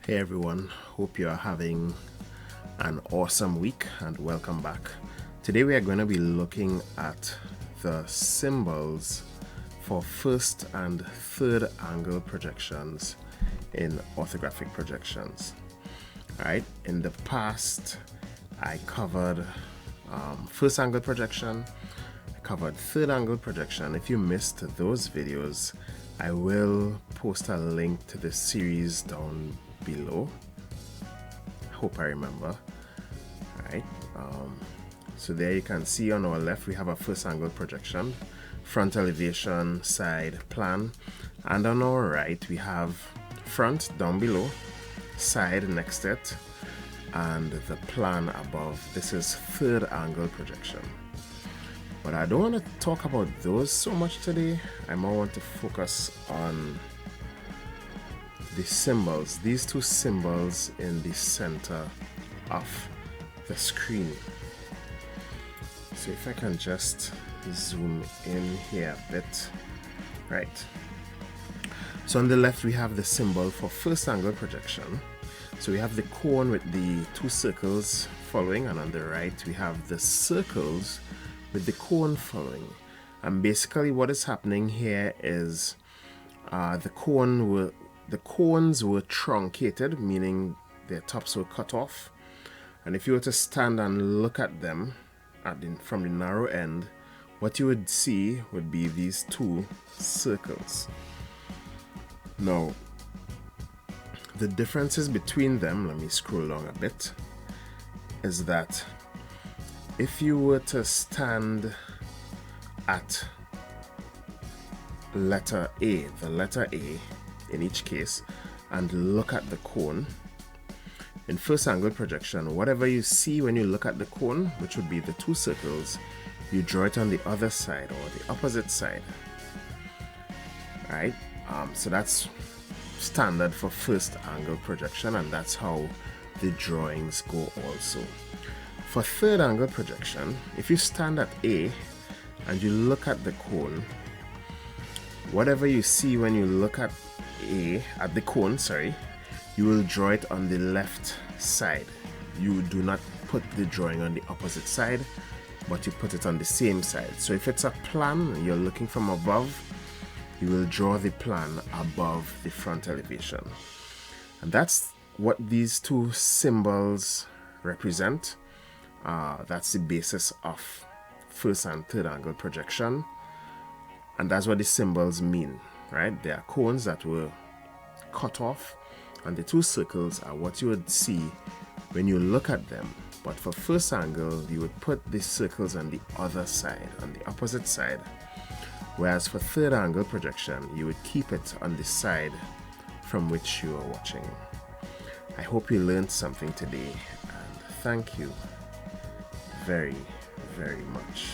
Hey everyone, hope you are having an awesome week and welcome back. Today we are going to be looking at the symbols for first and third angle projections in orthographic projections. Alright, in the past I covered first angle projection, I covered third angle projection. If you missed those videos, I will post a link to the series down below. Hope I remember. Alright, so there you can see on our left we have a first angle projection, front elevation, side, plan, and on our right we have front down below, side next to it, and the plan above. This is third angle projection. But I don't want to talk about those so much today. I more want to focus on the symbols, these two symbols in the center of the screen. So if I can just zoom in here a bit. Right. So on the left we have the symbol for first angle projection. So we have the cone with the two circles following, and on the right we have the circles with the cone following. And basically what is happening here is the cones were truncated, meaning their tops were cut off. And if you were to stand and look at them from the narrow end, what you would see would be these two circles. Now, the differences between them, let me scroll down a bit, is that if you were to stand at letter A, the letter A in each case, and look at the cone, in first angle projection, whatever you see when you look at the cone, which would be the two circles, you draw it on the other side or the opposite side. Right? So that's standard for first angle projection, and that's how the drawings go also. For third angle projection, if you stand at A and you look at the cone, whatever you see when you look at the cone, you will draw it on the left side. You do not put the drawing on the opposite side, but you put it on the same side. So if it's a plan, you're looking from above, you will draw the plan above the front elevation. And that's what these two symbols represent. That's the basis of first and third angle projection. And that's what the symbols mean, right? They are cones that were cut off, and the two circles are what you would see when you look at them. But for first angle, you would put the circles on the other side, on the opposite side. Whereas for third angle projection, you would keep it on the side from which you are watching. I hope you learned something today, and thank you very, very much.